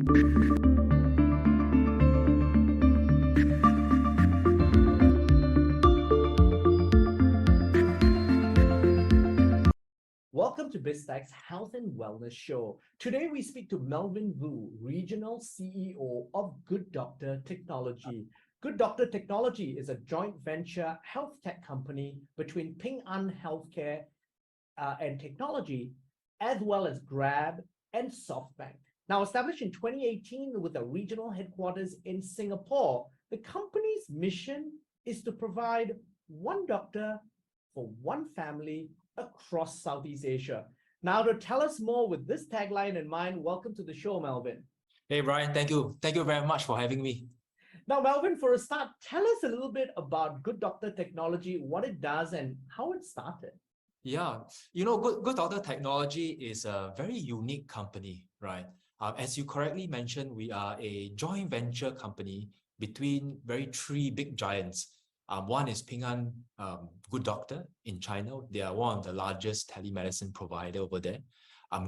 Welcome to Biztecha's Health and Wellness Show. Today we speak to Melvin Wu, Regional CEO of Good Doctor Technology. Good Doctor Technology is a joint venture health tech company between Ping An Healthcare and Technology, as well as Grab and Softbank. Now established in 2018 with a regional headquarters in Singapore, the company's mission is to provide one doctor for one family across Southeast Asia. Now, to tell us more with this tagline in mind, welcome to the show, Melvin. Hey, Brian, thank you. Thank you very much for having me. Now, Melvin, for a start, tell us a little bit about Good Doctor Technology, what it does and how it started. Yeah, Good Doctor Technology is a very unique company, right? As you correctly mentioned, we are a joint venture company between three big giants. One is Ping An Good Doctor in China. They are one of the largest telemedicine provider over there.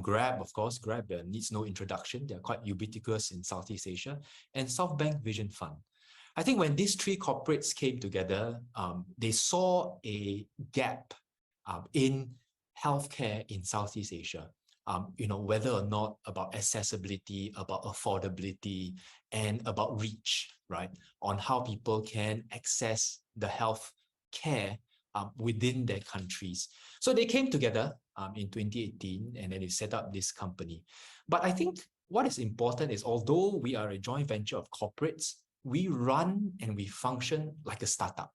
Grab, of course, Grab needs no introduction. They're quite ubiquitous in Southeast Asia. And Softbank Vision Fund. I think when these three corporates came together, they saw a gap in healthcare in Southeast Asia. Whether or not about accessibility, about affordability, and about reach, right? On how people can access the health care within their countries. So they came together in 2018 and then they set up this company. But I think what is important is although we are a joint venture of corporates, we run and we function like a startup.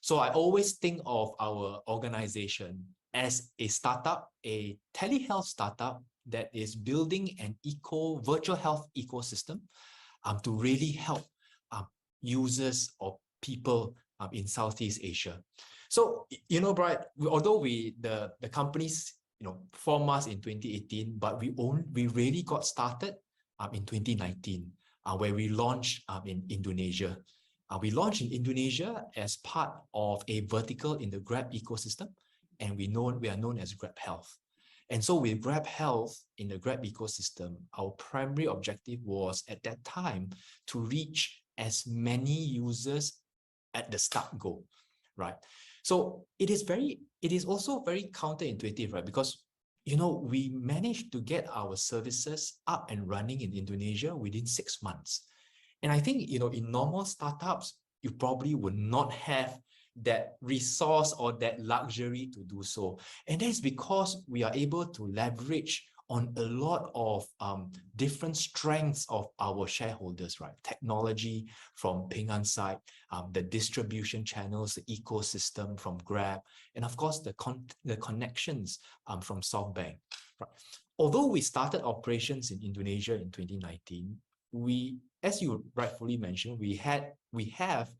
So I always think of our organization as a startup, a telehealth startup that is building an virtual health ecosystem to really help users or people in Southeast Asia. So, Brian, although the companies, formed us in 2018, but we really got started in 2019, where we launched in Indonesia. We launched in Indonesia as part of a vertical in the Grab ecosystem, and we are known as Grab Health. And so with Grab Health in the Grab ecosystem, our primary objective was at that time to reach as many users at the start goal, right? So it is also very counterintuitive, right? Because, we managed to get our services up and running in Indonesia within 6 months. And I think, in normal startups, you probably would not have that resource or that luxury to do so. And that's because we are able to leverage on a lot of different strengths of our shareholders, right? Technology from Ping An side, the distribution channels, the ecosystem from Grab, and of course the connections from Softbank. Right? Although we started operations in Indonesia in 2019, as you rightfully mentioned, we have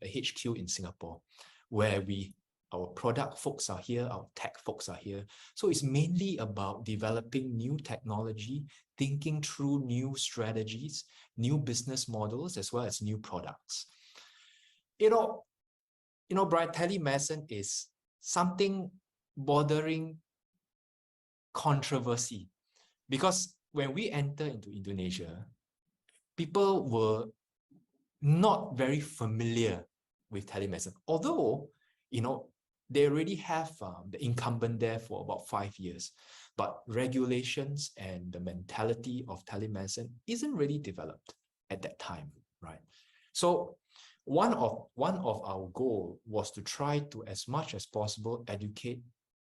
a HQ in Singapore, where our product folks are here, our tech folks are here. So it's mainly about developing new technology, thinking through new strategies, new business models, as well as new products. Brian, telemedicine is something bordering controversy, because when we enter into Indonesia, people were not very familiar with telemedicine, although they already have the incumbent there for about 5 years, but regulations and the mentality of telemedicine isn't really developed at that time, right? So one of our goal was to try to, as much as possible, educate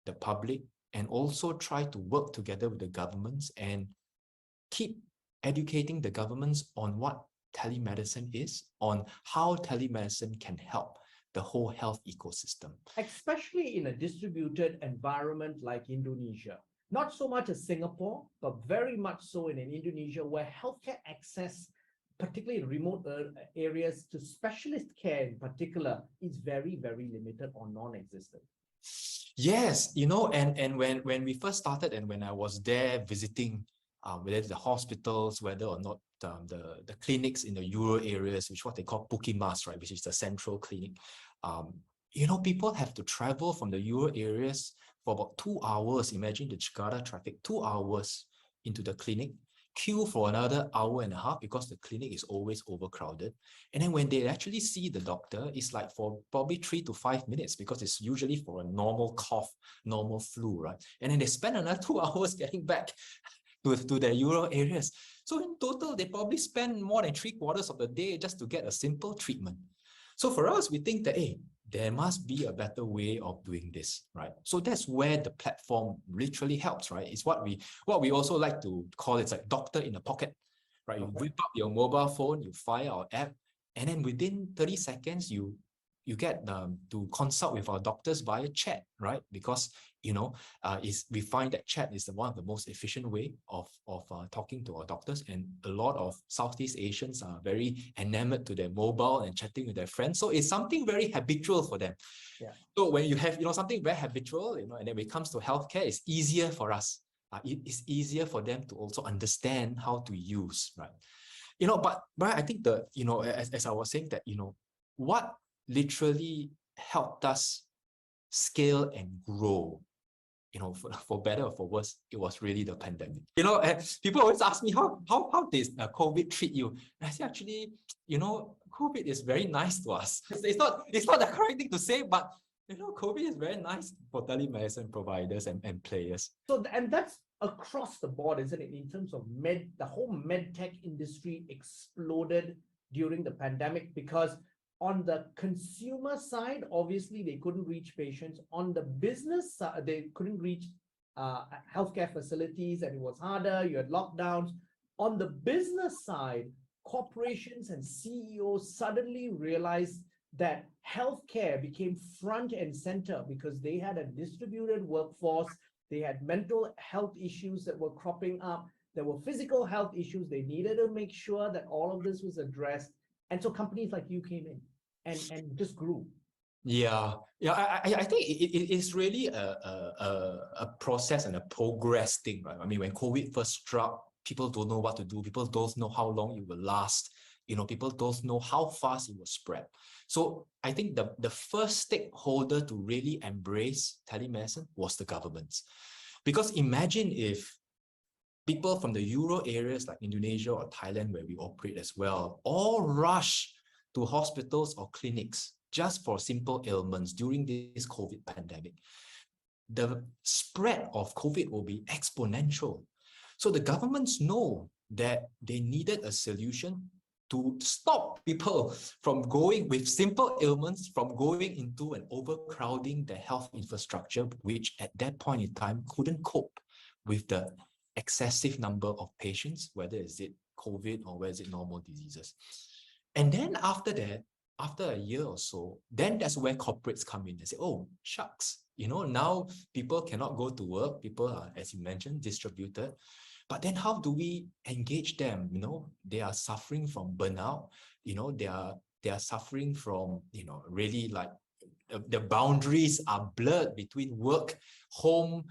the public and also try to work together with the governments and keep educating the governments on what telemedicine is, on how telemedicine can help the whole health ecosystem. Especially in a distributed environment like Indonesia. Not so much as Singapore, but very much so in Indonesia, where healthcare access, particularly in remote areas, to specialist care in particular, is very, very limited or non-existent. Yes, and when we first started and when I was there visiting, whether the hospitals, whether or not the clinics in the rural areas, which is what they call Pukimas, right, which is the central clinic, people have to travel from the rural areas for about 2 hours. Imagine the Jakarta traffic, 2 hours into the clinic. queue for another hour and a half because the clinic is always overcrowded. And then when they actually see the doctor, it's like for probably 3 to 5 minutes because it's usually for a normal cough, normal flu, right? And then they spend another 2 hours getting back to their rural areas. So in total, they probably spend more than 3/4 of the day just to get a simple treatment. So for us, we think that, hey, there must be a better way of doing this, right? So that's where the platform literally helps, right? It's what we also like to call it's like doctor in a pocket, right? You whip up your mobile phone, you fire our app, and then within 30 seconds, you get to consult with our doctors via chat, right? Because we find that chat is one of the most efficient way of talking to our doctors, and a lot of Southeast Asians are very enamored to their mobile and chatting with their friends. So it's something very habitual for them. Yeah. So when you have something very habitual, and then when it comes to healthcare, it's easier for us. It's easier for them to also understand how to use, right? But I think as I was saying that what literally helped us scale and grow, for better or for worse, it was really the pandemic. People always ask me, how did COVID treat you? And I say, actually, COVID is very nice to us. It's not the correct thing to say, but COVID is very nice for telemedicine providers and players. So, and that's across the board, isn't it? In terms of the whole med tech industry exploded during the pandemic because on the consumer side, obviously they couldn't reach patients. On the business side, they couldn't reach healthcare facilities, and it was harder. You had lockdowns. On the business side, corporations and CEOs suddenly realized that healthcare became front and center because they had a distributed workforce. They had mental health issues that were cropping up. There were physical health issues. They needed to make sure that all of this was addressed. And so companies like you came in and just grew. Yeah, I think it is really a process and a progress thing, right? I mean, when COVID first struck, people don't know what to do. People don't know how long it will last. People don't know how fast it will spread. So I think the first stakeholder to really embrace telemedicine was the governments. Because imagine if people from the Euro areas like Indonesia or Thailand, where we operate as well, all rush to hospitals or clinics just for simple ailments during this COVID pandemic. The spread of COVID will be exponential. So the governments know that they needed a solution to stop people from going with simple ailments, from going into and overcrowding the health infrastructure, which at that point in time couldn't cope with the excessive number of patients, whether is it COVID or whether is it normal diseases. And then after that, after a year or so, then that's where corporates come in and say, oh, shucks, now people cannot go to work. People are, as you mentioned, distributed. But then how do we engage them? They are suffering from burnout. They are suffering from, really like the boundaries are blurred between work, home,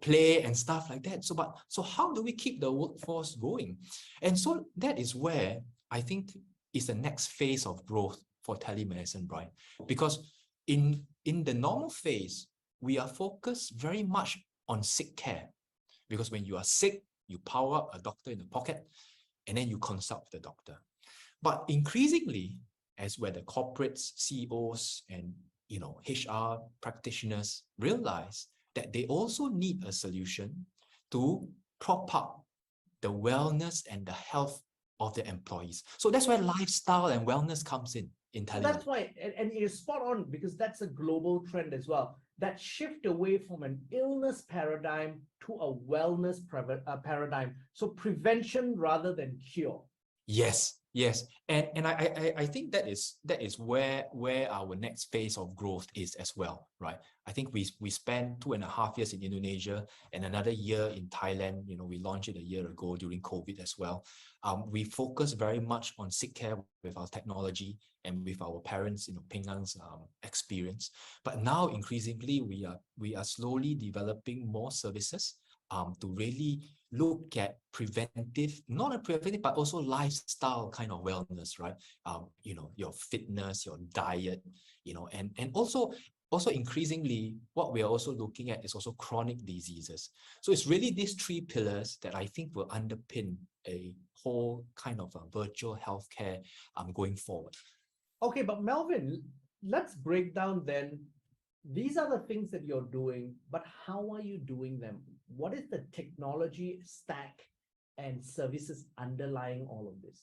play and stuff like that. So how do we keep the workforce going? And so that is where I think is the next phase of growth for telemedicine, right? Because in the normal phase, we are focused very much on sick care. Because when you are sick, you power up a doctor in the pocket, and then you consult the doctor. But increasingly, as where the corporates, CEOs, and HR practitioners realize that they also need a solution to prop up the wellness and the health of their employees. So that's where lifestyle and wellness comes in telemedicine. That's why, and you're spot on, because that's a global trend as well. That shift away from an illness paradigm to a wellness paradigm. So prevention rather than cure. Yes. And I think that is where our next phase of growth is as well, right? I think we spent 2.5 years in Indonesia and another year in Thailand. We launched it a year ago during COVID as well. We focus very much on sick care with our technology and with our parents, Ping An's experience. But now increasingly we are slowly developing more services to really look at preventive, not a preventive, but also lifestyle kind of wellness, right? Your fitness, your diet, and also also increasingly, what we are also looking at is also chronic diseases. So it's really these three pillars that I think will underpin a whole kind of a virtual healthcare going forward. Okay, but Melvin, let's break down then. These are the things that you're doing, but how are you doing them? What is the technology stack and services underlying all of this?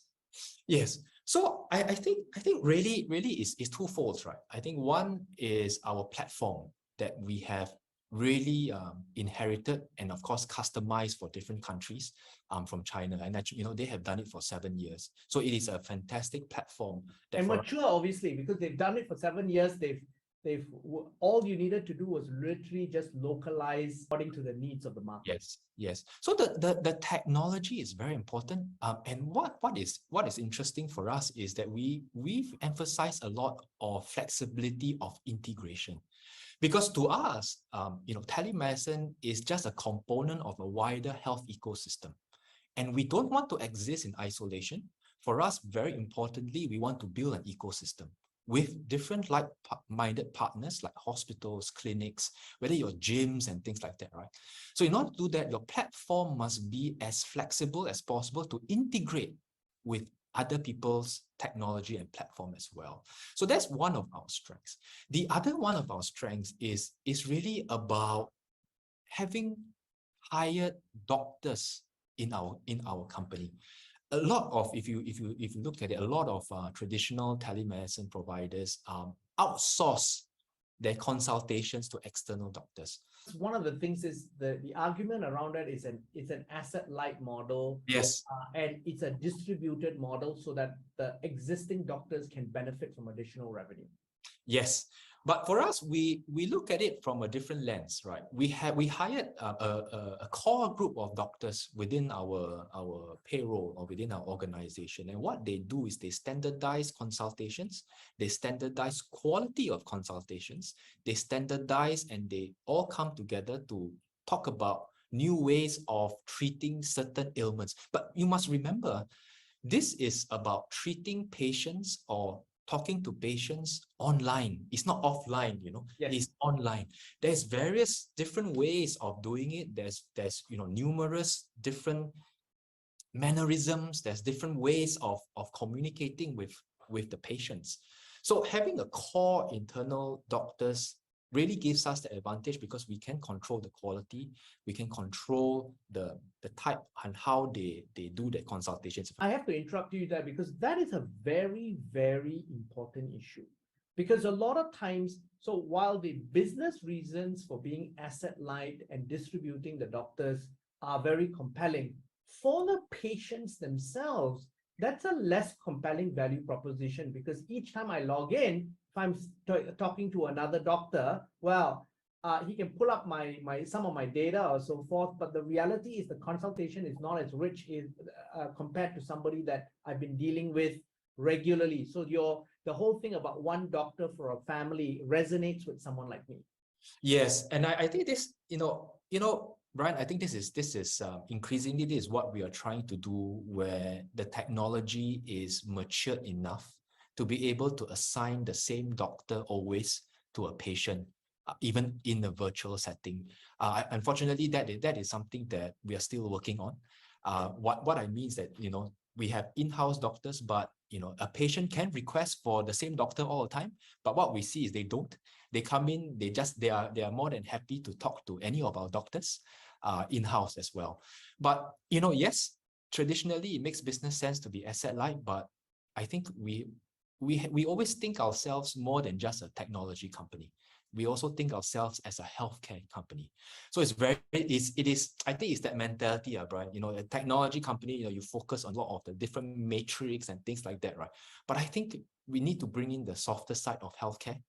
Yes. So I think really is twofold, right? I think one is our platform that we have really inherited and of course customized for different countries from China, and actually they have done it for 7 years. So it is a fantastic platform that And mature, obviously, because they've done it for 7 years. They've all you needed to do was literally just localize according to the needs of the market. Yes. So the technology is very important. And what is interesting for us is that we've emphasized a lot of flexibility of integration. Because to us, telemedicine is just a component of a wider health ecosystem. And we don't want to exist in isolation. For us, very importantly, we want to build an ecosystem with different like-minded partners like hospitals, clinics, whether your gyms and things like that, right? So in order to do that, your platform must be as flexible as possible to integrate with other people's technology and platform as well. So that's one of our strengths. The other one of our strengths is really about having hired doctors in our company. A lot of, if you look at it, a lot of traditional telemedicine providers outsource their consultations to external doctors. One of the things is the argument around it is it's an asset light model. Yes. And it's a distributed model so that the existing doctors can benefit from additional revenue. Yes. But for us, we look at it from a different lens, right? We hired a core group of doctors within our payroll or within our organization. And what they do is they standardize consultations, they standardize quality of consultations, they standardize and they all come together to talk about new ways of treating certain ailments. But you must remember, this is about treating patients or talking to patients online. It's not offline, Yes. It's online. There's various different ways of doing it. There's numerous different mannerisms. There's different ways of communicating with the patients. So having a core internal doctors really gives us the advantage because we can control the quality, we can control the type and how they do their consultations. I have to interrupt you there because that is a very, very important issue. Because a lot of times, so while the business reasons for being asset light and distributing the doctors are very compelling, for the patients themselves, that's a less compelling value proposition because each time I log in, if I'm talking to another doctor, well, he can pull up some of my data or so forth, but the reality is the consultation is not as rich compared to somebody that I've been dealing with regularly. So the whole thing about one doctor for a family resonates with someone like me. Yes, and I think this, Brian, I think this is increasingly this is what we are trying to do, where the technology is mature enough to be able to assign the same doctor always to a patient, even in a virtual setting. Unfortunately, that is something that we are still working on. What I mean is that we have in-house doctors, but a patient can request for the same doctor all the time. But what we see is they don't. They come in, they are more than happy to talk to any of our doctors in-house as well. But yes, traditionally it makes business sense to be asset light, but I think we always think ourselves more than just a technology company. We also think ourselves as a healthcare company. So it is I think it's that mentality, Brian. A technology company, you focus on a lot of the different matrix and things like that, right? But I think we need to bring in the softer side of healthcare,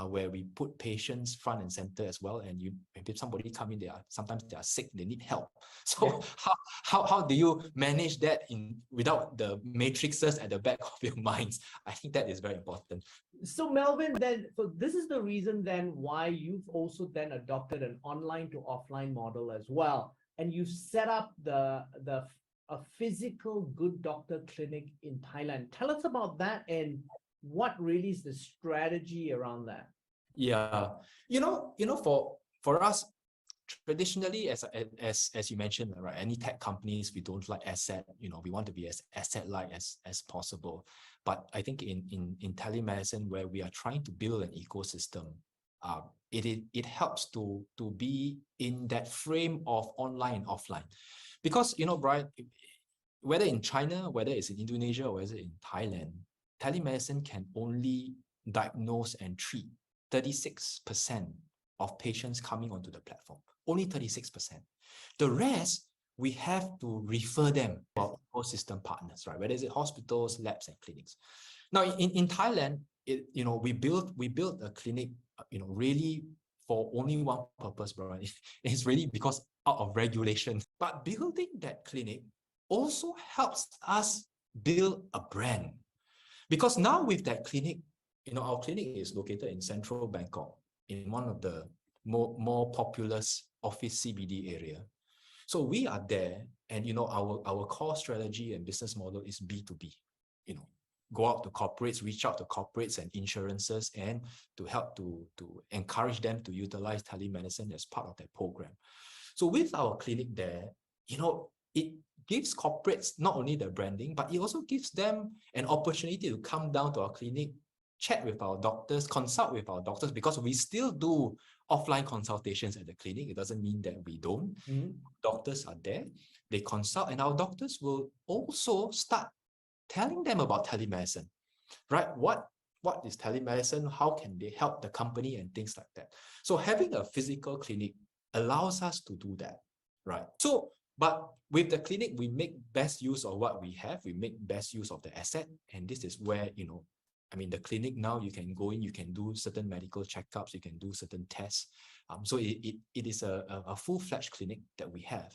where we put patients front and center as well. And if somebody come in, sometimes they are sick, they need help. So yeah. How do you manage that without the matrices at the back of your minds? I think that is very important. So Melvin, so this is the reason then why you've also then adopted an online to offline model as well. And you've set up a physical Good Doctor clinic in Thailand. Tell us about that and what really is the strategy around that? Yeah, for us, traditionally, as you mentioned, right, any tech companies, we don't like asset. We want to be as asset light as possible. But I think in telemedicine, where we are trying to build an ecosystem, it helps to be in that frame of online and offline, because Brian, whether in China, whether it's in Indonesia, or whether in Thailand, telemedicine can only diagnose and treat 36% of patients coming onto the platform. Only 36%. The rest, we have to refer them to our ecosystem partners, right? Whether it's hospitals, labs, and clinics. Now, in Thailand, we built a clinic, really for only one purpose, bro. It's really because out of regulation. But building that clinic also helps us build a brand. Because now with that clinic, our clinic is located in central Bangkok, in one of the more populous office CBD area. So we are there, and our core strategy and business model is B2B. Go out to corporates, reach out to corporates and insurances, and to help to encourage them to utilize telemedicine as part of their program. So with our clinic there, it gives corporates not only the branding, but it also gives them an opportunity to come down to our clinic, chat with our doctors, consult with our doctors, because we still do offline consultations at the clinic. It doesn't mean that we don't. Doctors are there, they consult, and our doctors will also start telling them about telemedicine, right? What is telemedicine? How can they help the company and things like that? So having a physical clinic allows us to do that, right? So, but with the clinic, we make best use of what we have. We make best use of the asset. And this is where, the clinic now, you can go in, you can do certain medical checkups, you can do certain tests. So it is a full-fledged clinic that we have.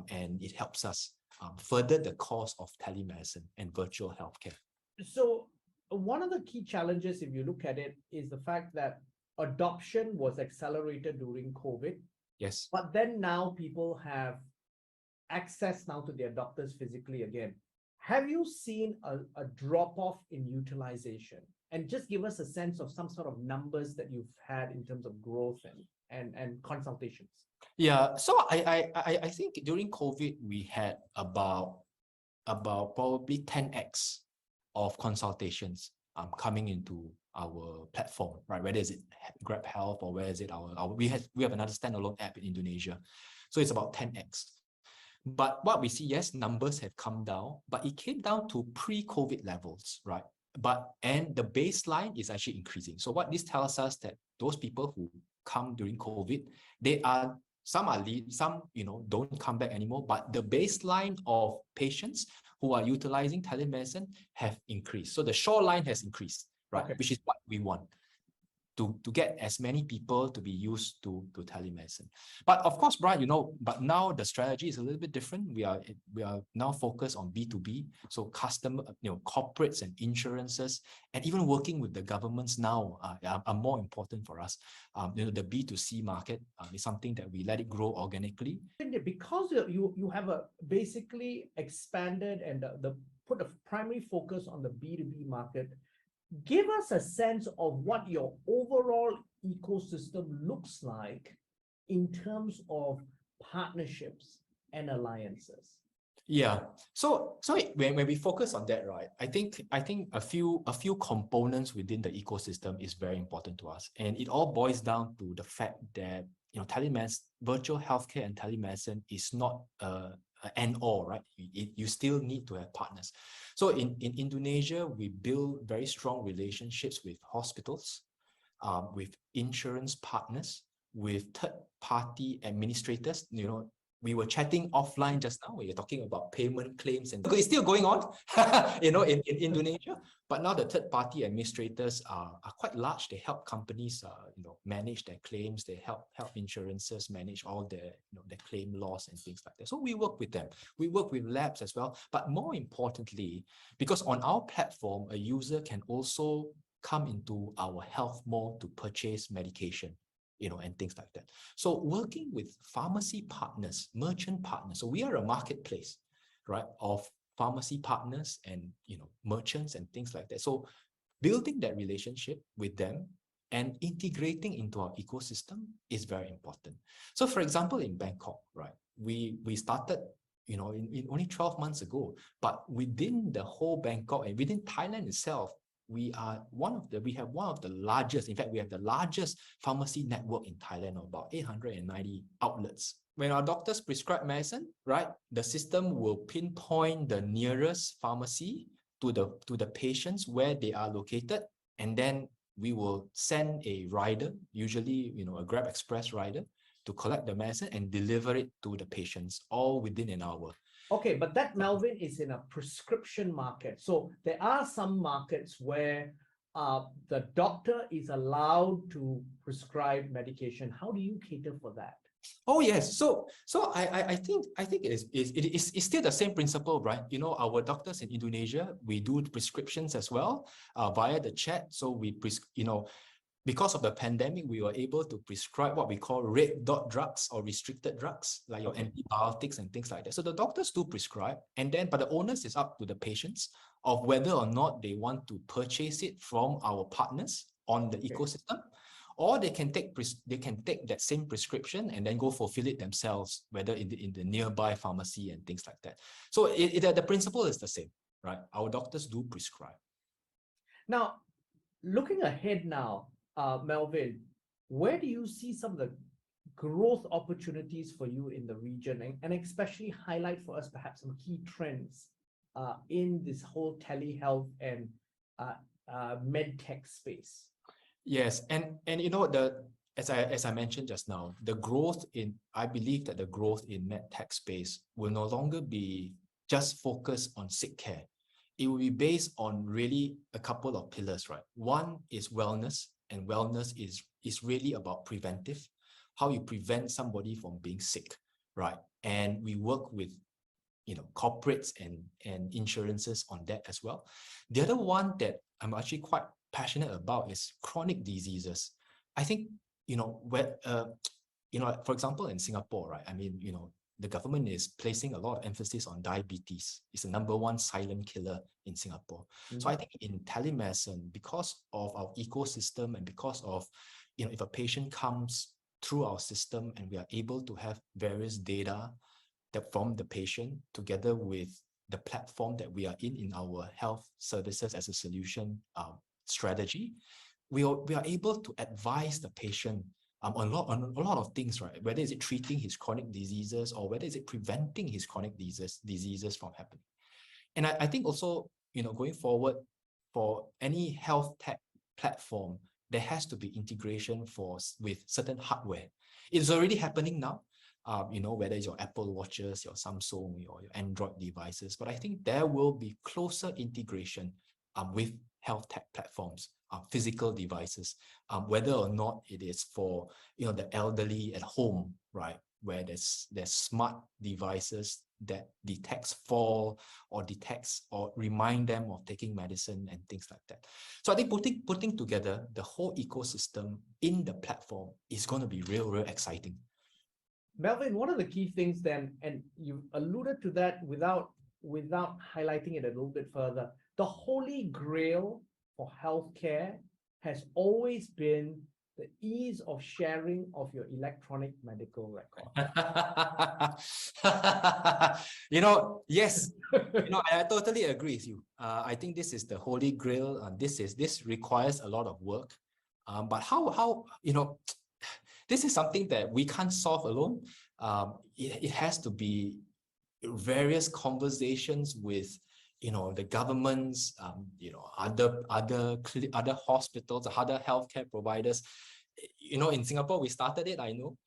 And it helps us further the cause of telemedicine and virtual healthcare. So one of the key challenges, if you look at it, is the fact that adoption was accelerated during COVID. Yes. But then now people have access now to their doctors physically again. Have you seen a drop-off in utilization? And just give us a sense of some sort of numbers that you've had in terms of growth and consultations. Yeah, so I think during COVID, we had about probably 10x of consultations coming into our platform, right? Whether is it Grab Health, or where is it we have another standalone app in Indonesia. So it's about 10x. But what we see, yes, numbers have come down, but it came down to pre-COVID levels, right? And the baseline is actually increasing. So what this tells us, that those people who come during COVID, some don't come back anymore, but the baseline of patients who are utilizing telemedicine have increased. So the shoreline has increased, right? Okay. Which is what we want, to get as many people to be used to telemedicine. But of course, Brian, but now the strategy is a little bit different. We are now focused on B2B. So customer, corporates and insurances, and even working with the governments now are more important for us. The B2C market is something that we let it grow organically. Because you have basically expanded and put a primary focus on the B2B market, give us a sense of what your overall ecosystem looks like in terms of partnerships and alliances. Yeah. So when we focus on that, right, I think a few components within the ecosystem is very important to us, and it all boils down to the fact that telemedicine, virtual healthcare, and telemedicine is not and all, right? You still need to have partners. So in Indonesia, we build very strong relationships with hospitals, with insurance partners, with third-party administrators. We were chatting offline just now. We were talking about payment claims, and it's still going on, in Indonesia. But now the third-party administrators are quite large. They help companies, manage their claims. They help insurances manage all their claim loss and things like that. So we work with them. We work with labs as well. But more importantly, because on our platform, a user can also come into our health mall to purchase medication, and things like that. So working with pharmacy partners, merchant partners. So we are a marketplace, right, of pharmacy partners and, merchants and things like that. So building that relationship with them and integrating into our ecosystem is very important. So for example, in Bangkok, right, we started, you know, in only 12 months ago, but within the whole Bangkok and within Thailand itself, we have one of the largest, in fact, we have the largest pharmacy network in Thailand of about 890 outlets. When our doctors prescribe medicine, right, the system will pinpoint the nearest pharmacy to the patients where they are located, and then we will send a rider, usually, you know, a Grab Express rider, to collect the medicine and deliver it to the patients all within an hour. Okay, but that, Melvin, is in a prescription market. So there are some markets where the doctor is allowed to prescribe medication. How do you cater for that? Oh yes, so I think it's still the same principle, right? You know, our doctors in Indonesia, we do prescriptions as well via the chat. So because of the pandemic, we were able to prescribe what we call red dot drugs or restricted drugs, like your antibiotics and things like that. So the doctors do prescribe, but the onus is up to the patients of whether or not they want to purchase it from our partners on the ecosystem, or they can take that same prescription and then go fulfill it themselves, whether in the nearby pharmacy and things like that. So the principle is the same, right? Our doctors do prescribe. Now, looking ahead now, Melvin, where do you see some of the growth opportunities for you in the region, and especially highlight for us perhaps some key trends in this whole telehealth and medtech space? Yes, and you know, as I mentioned just now, I believe that the growth in medtech space will no longer be just focused on sick care. It will be based on really a couple of pillars, right? One is wellness, and wellness is really about preventive, how you prevent somebody from being sick, right? And we work with, you know, corporates and insurances on that as well. The other one that I'm actually quite passionate about is chronic diseases. I think, you know, for example, in Singapore, right? I mean, you know, the government is placing a lot of emphasis on diabetes. It's the #1 silent killer in Singapore. So I think in telemedicine, because of our ecosystem and because of, you know, if a patient comes through our system and we are able to have various data from the patient together with the platform that we are in our health services as a solution strategy, we are able to advise the patient on a lot of things, right? Whether is it treating his chronic diseases or whether is it preventing his chronic diseases from happening. And I think also, you know, going forward, for any health tech platform, there has to be integration with certain hardware. It's already happening now. You know, whether it's your Apple Watches, your Samsung, or your Android devices. But I think there will be closer integration with health tech platforms, physical devices, whether or not it is for, you know, the elderly at home, right, where there's smart devices that detects fall or remind them of taking medicine and things like that. So I think putting together the whole ecosystem in the platform is going to be real exciting. Melvin, one of the key things then, and you alluded to that without highlighting it a little bit further, the Holy Grail for healthcare has always been the ease of sharing of your electronic medical record. You know, yes, you know, I totally agree with you. I think this is the Holy Grail. This requires a lot of work. But how you know, this is something that we can't solve alone. It has to be various conversations with, you know, the governments, you know, other hospitals, other healthcare providers. You know, in Singapore, we started it, I know.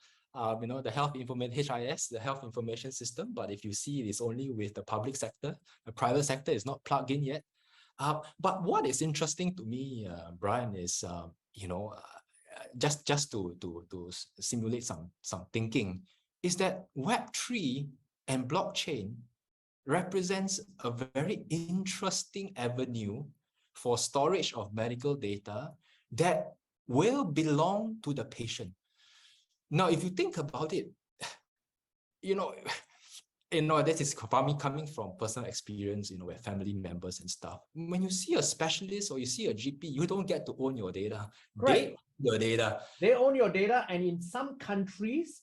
You know, the HIS, the health information system. But if you see, it is only with the public sector. The private sector is not plugged in yet. But what is interesting to me, Brian, is you know, just to simulate some thinking, is that Web3 and blockchain represents a very interesting avenue for storage of medical data that will belong to the patient. Now, if you think about it, you know, this is for me coming from personal experience, with family members and stuff. When you see a specialist or you see a GP, you don't get to own your data. Correct. They own your data. They own your data, and in some countries,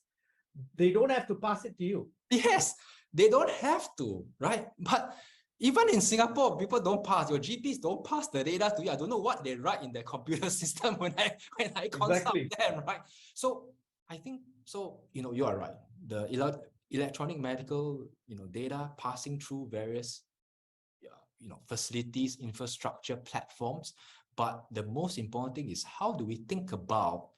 they don't have to pass it to you. Yes, they don't have to, right? But even in Singapore, people don't pass. Your GPs don't pass the data to you. I don't know what they write in their computer system when I consult them, right? So I think you are right. The electronic medical data passing through various facilities, infrastructure, platforms. But the most important thing is, how do we think about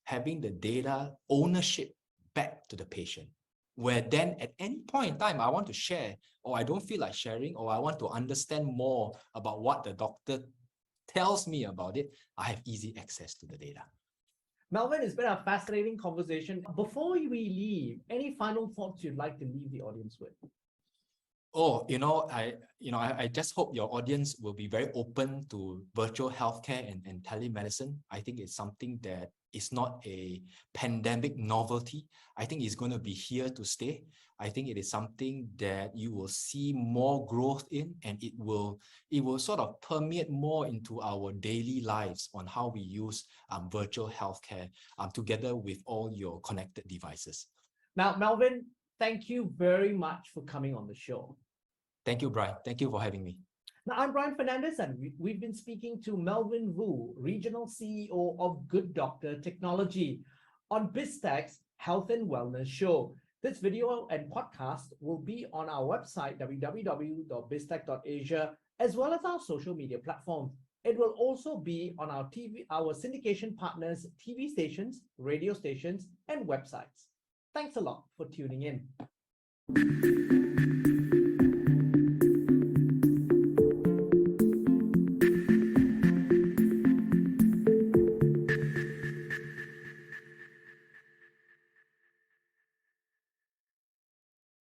having the data ownership back to the patient? Where then at any point in time, I want to share, or I don't feel like sharing, or I want to understand more about what the doctor tells me about it, I have easy access to the data. Melvin, it's been a fascinating conversation. Before we leave, any final thoughts you'd like to leave the audience with? Oh, I just hope your audience will be very open to virtual healthcare and telemedicine. I think it's something that is not a pandemic novelty. I think it's going to be here to stay. I think it is something that you will see more growth in, and it will sort of permeate more into our daily lives on how we use virtual healthcare together with all your connected devices. Now, Melvin, thank you very much for coming on the show. Thank you, Brian. Thank you for having me. Now, I'm Brian Fernandez, and we've been speaking to Melvin Vu, Regional CEO of Good Doctor Technology, on Biztech's Health and Wellness Show. This video and podcast will be on our website, www.biztech.asia, as well as our social media platforms. It will also be on our syndication partners' TV stations, radio stations, and websites. Thanks a lot for tuning in.